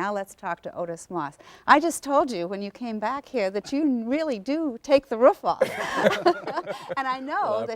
Now let's talk to Otis Moss. I just told you when you came back here that you really do take the roof off. And I know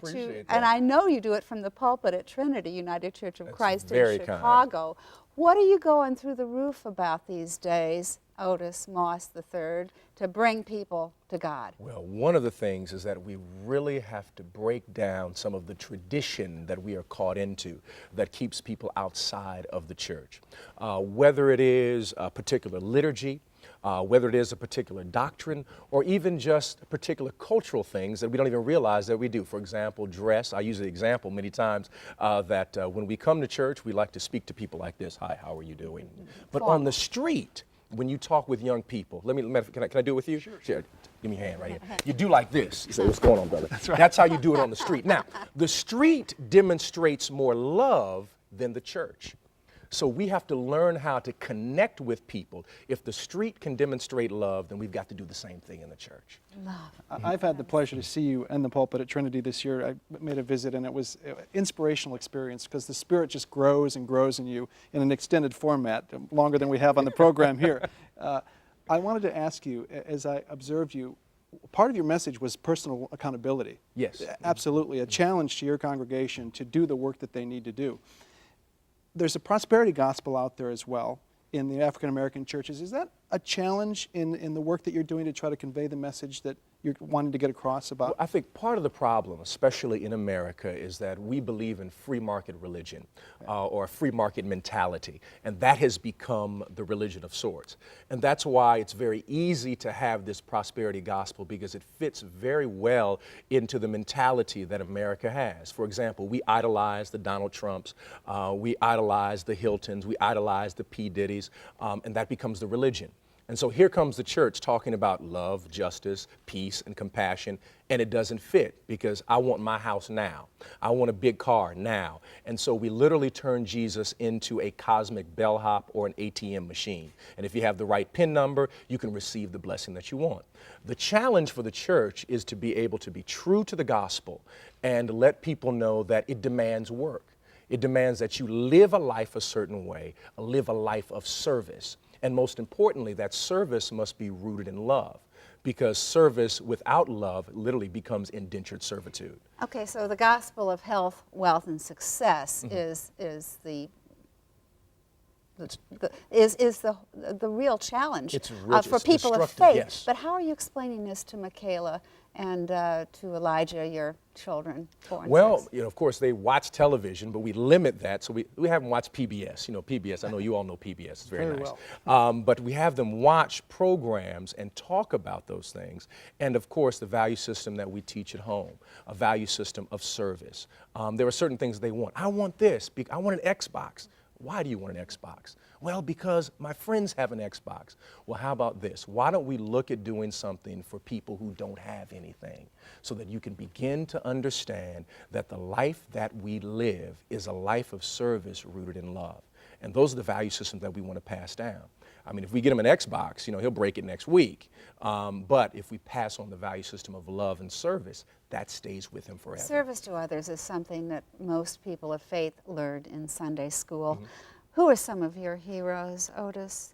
and I know you do it from the pulpit at Trinity United Church of Christ in Chicago. What are you going through the roof about these days, Otis Moss III, to bring people to God? Well, one of the things is that we really have to break down some of the tradition that we are caught into that keeps people outside of the church. Whether it is a particular liturgy, whether it is a particular doctrine, or even just particular cultural things that we don't even realize that we do. For example, dress. I use the example many times that when we come to church, we like to speak to people like this. Hi, how are you doing? But on the street, when you talk with young people, can I do it with you? Sure. Give me a hand right here. You do like this. You say, what's going on, brother? That's right. That's how you do it on the street. Now, the street demonstrates more love than the church. So we have to learn how to connect with people. If the street can demonstrate love, then we've got to do the same thing in the church. Love. I've had the pleasure to see you in the pulpit at Trinity this year. I made a visit, and it was an inspirational experience because the Spirit just grows and grows in you in an extended format, longer than we have on the program here. I wanted to ask you, as I observed you, part of your message was personal accountability. Yes. Absolutely, a challenge to your congregation to do the work that they need to do. There's a prosperity gospel out there as well in the African American churches. Is that a challenge in the work that you're doing to try to convey the message that you're wanting to get across about? Well, I think part of the problem, especially in America, is that we believe in free market religion or a free market mentality, and that has become the religion of sorts. And that's why it's very easy to have this prosperity gospel, because it fits very well into the mentality that America has. For example, we idolize the Donald Trumps, we idolize the Hiltons, we idolize the P. Diddy's, and that becomes the religion. And so here comes the church talking about love, justice, peace, and compassion, and it doesn't fit because I want my house now. I want a big car now. And so we literally turn Jesus into a cosmic bellhop or an ATM machine. And if you have the right PIN number, you can receive the blessing that you want. The challenge for the church is to be able to be true to the gospel and let people know that it demands work. It demands that you live a life a certain way, live a life of service. And most importantly, that service must be rooted in love, because service without love literally becomes indentured servitude. Okay, so the gospel of health, wealth, and success is the real challenge for people of faith. Yes. But how are you explaining this to Michaela and to Elijah, your children? Well, of course, they watch television, but we limit that. So we have them watch PBS. PBS, I know you all know PBS. It's very nice. Well. But we have them watch programs and talk about those things. And, of course, the value system that we teach at home, a value system of service. There are certain things they want. I want this. I want an Xbox. Why do you want an Xbox? Well, because my friends have an Xbox. Well, how about this? Why don't we look at doing something for people who don't have anything, so that you can begin to understand that the life that we live is a life of service rooted in love. And those are the value systems that we want to pass down. I mean, if we get him an Xbox, he'll break it next week. But if we pass on the value system of love and service, that stays with him forever. Service to others is something that most people of faith learned in Sunday school. Who are some of your heroes, Otis?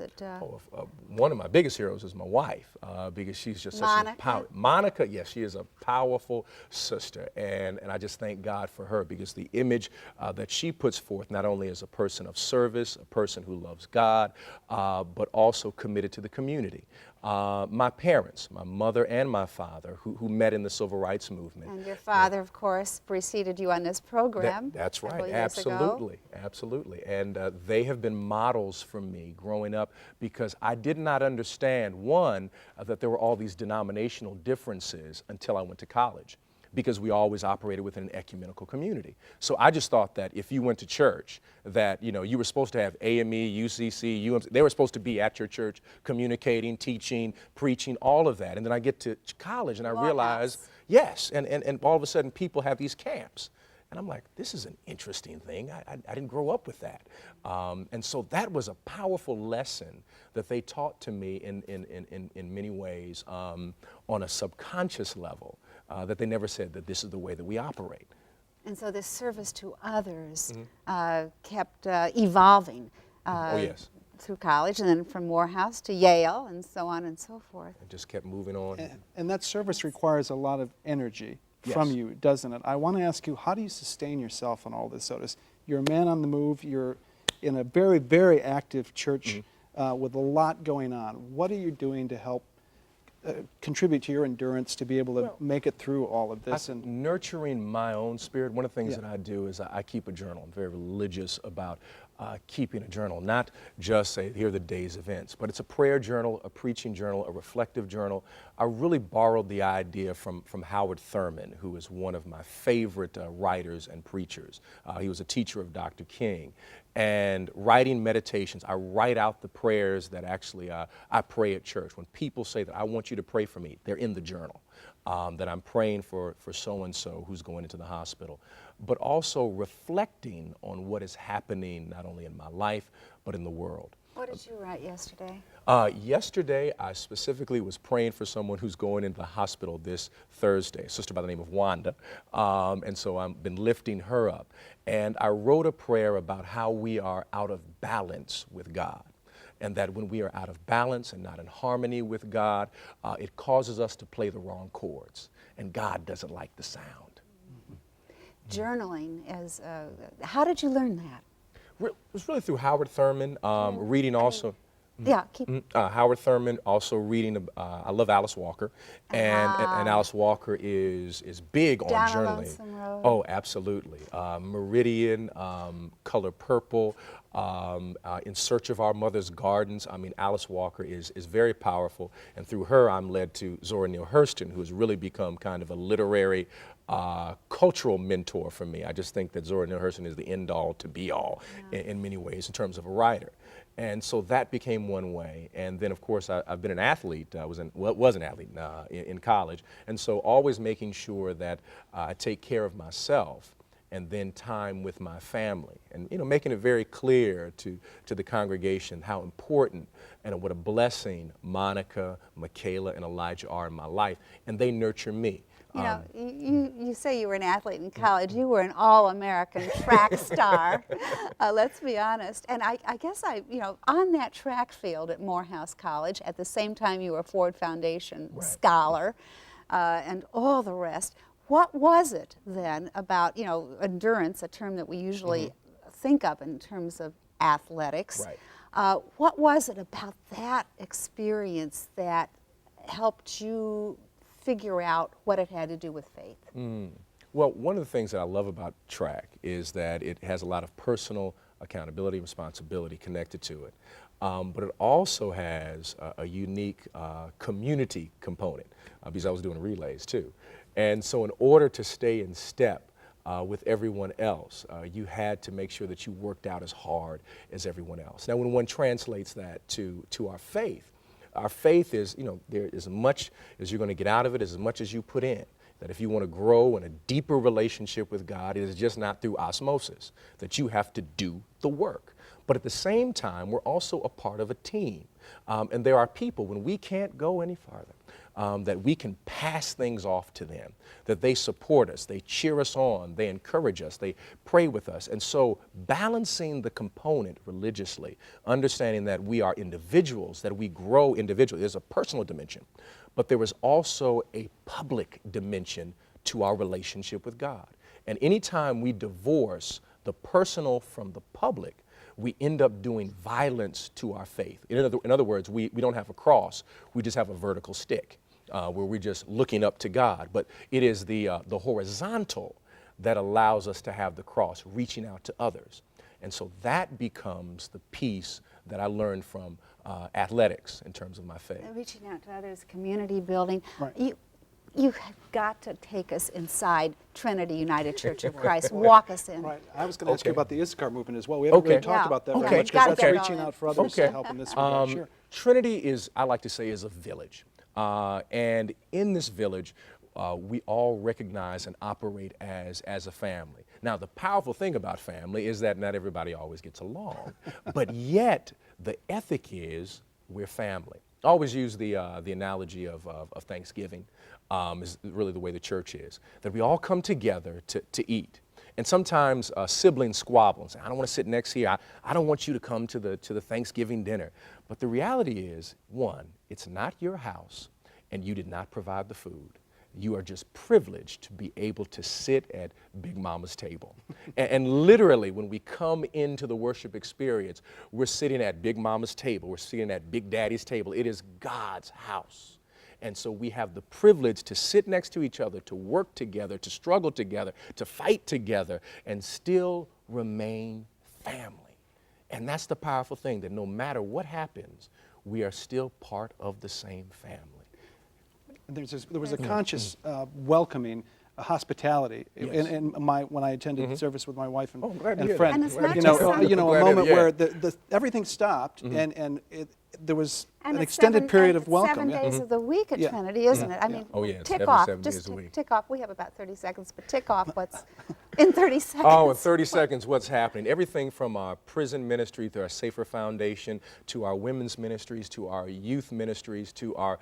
One of my biggest heroes is my wife, because she's just such a power. Monica, yes, she is a powerful sister, and I just thank God for her, because the image that she puts forth, not only as a person of service, a person who loves God, but also committed to the community. My parents, my mother and my father, who met in the Civil Rights Movement. And your father, of course, preceded you on this program. That's right, absolutely. And they have been models for me growing up, because I did not understand, one, that there were all these denominational differences until I went to college, because we always operated within an ecumenical community. So I just thought that if you went to church, that you were supposed to have AME, UCC, UMC, they were supposed to be at your church communicating, teaching, preaching, all of that. And then I get to college and I realize, yes, and all of a sudden people have these camps. And I'm like, this is an interesting thing. I didn't grow up with that. And so that was a powerful lesson that they taught to me in many ways on a subconscious level, that they never said that this is the way that we operate. And so this service to others kept evolving. Oh, yes. through college, and then from Morehouse to Yale, and so on and so forth. And just kept moving on. And that service requires a lot of energy from Yes. you, doesn't it? I want to ask you, how do you sustain yourself in all this, Otis? You're a man on the move. You're in a very, very active church with a lot going on. What are you doing to help contribute to your endurance to be able to make it through all of this? And nurturing my own spirit, one of the things that I do is I keep a journal. I'm very religious about keeping a journal, not just say, here are the day's events, but it's a prayer journal, a preaching journal, a reflective journal. I really borrowed the idea from Howard Thurman, who is one of my favorite writers and preachers. He was a teacher of Dr. King. And writing meditations, I write out the prayers that actually I pray at church. When people say that I want you to pray for me, they're in the journal, that I'm praying for so-and-so who's going into the hospital, but also reflecting on what is happening not only in my life, but in the world. What did you write yesterday? Yesterday, I specifically was praying for someone who's going into the hospital this Thursday, a sister by the name of Wanda, and so I've been lifting her up. And I wrote a prayer about how we are out of balance with God, and that when we are out of balance and not in harmony with God, it causes us to play the wrong chords, and God doesn't like the sound. Journaling is, how did you learn that? It was really through Howard Thurman, reading also. Yeah, keep. Howard Thurman, also reading, I love Alice Walker, and Alice Walker is big on Down a journaling. Lonesome Road. Oh, absolutely. Meridian, Color Purple, In Search of Our Mother's Gardens. I mean, Alice Walker is very powerful, and through her I'm led to Zora Neale Hurston, who has really become kind of a literary cultural mentor for me. I just think that Zora Neale Hurston is the end-all to be-all in many ways in terms of a writer. And so that became one way. And then, of course, I've been an athlete. I was an athlete in college. And so always making sure that I take care of myself and then time with my family. And, you know, making it very clear to the congregation how important and what a blessing Monica, Michaela, and Elijah are in my life. And they nurture me. You know, you say you were an athlete in college. You were an all-American track star. Let's be honest. And I guess you know, on that track field at Morehouse College, at the same time you were a Ford Foundation scholar and all the rest. What was it then about, you know, endurance, a term that we usually think of in terms of athletics. What was it about that experience that helped you figure out what it had to do with faith? Well, one of the things that I love about track is that it has a lot of personal accountability and responsibility connected to it. But it also has a unique community component because I was doing relays too. And so in order to stay in step with everyone else, you had to make sure that you worked out as hard as everyone else. Now, when one translates that to our faith is, you know, there is as much as you're going to get out of it, as much as you put in. That if you want to grow in a deeper relationship with God, it is just not through osmosis, that you have to do the work. But at the same time, we're also a part of a team. And there are people, when we can't go any farther, that we can pass things off to them, that they support us, they cheer us on, they encourage us, they pray with us. And so balancing the component religiously, understanding that we are individuals, that we grow individually. There's a personal dimension, but there is also a public dimension to our relationship with God. And anytime we divorce the personal from the public, we end up doing violence to our faith. In other words, we don't have a cross, we just have a vertical stick where we're just looking up to God. But it is the horizontal that allows us to have the cross, reaching out to others. And so that becomes the piece that I learned from athletics in terms of my faith. Reaching out to others, community building. Right. You have got to take us inside Trinity United Church of Christ. Walk us in. Right. I was going to ask you about the Issachar movement as well. We haven't really talked about that very much because that's reaching out for others to help in this regard. Sure. Trinity is, I like to say, is a village. And in this village, we all recognize and operate as a family. Now, the powerful thing about family is that not everybody always gets along, but yet the ethic is we're family. I always use the analogy of Thanksgiving is really the way the church is, that we all come together to eat. And sometimes siblings squabble and say, I don't want to sit next here. I don't want you to come to the Thanksgiving dinner. But the reality is, one, it's not your house and you did not provide the food. You are just privileged to be able to sit at Big Mama's table. And literally, when we come into the worship experience, we're sitting at Big Mama's table. We're sitting at Big Daddy's table. It is God's house. And so we have the privilege to sit next to each other, to work together, to struggle together, to fight together, and still remain family. And that's the powerful thing, that no matter what happens, we are still part of the same family. There was a conscious welcoming, hospitality. Yes. When I attended service with my wife and And friend, it's not a just moment where everything stopped and there was And an it's extended period of welcome. 7 days of the week at Trinity, isn't it? I mean, Oh, yeah, it's tick every off, 7 just days a week. tick off. We have about 30 seconds, but tick off what's in 30 seconds. Oh, in 30 seconds, what's happening? Everything from our prison ministry to our Safer Foundation, to our women's ministries, to our youth ministries, to our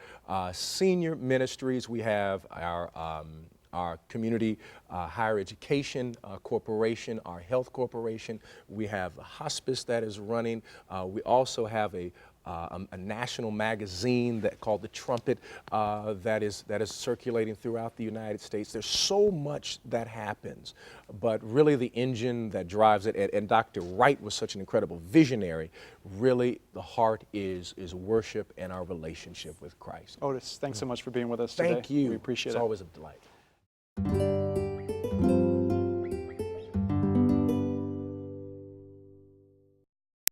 senior ministries. We have our community higher education corporation, our health corporation. We have a hospice that is running. We also have a national magazine called The Trumpet that is circulating throughout the United States. There's so much that happens, but really the engine that drives it, and Dr. Wright was such an incredible visionary, really the heart is worship and our relationship with Christ. Otis, thanks so much for being with us today. Thank you. We appreciate it. It's always a delight.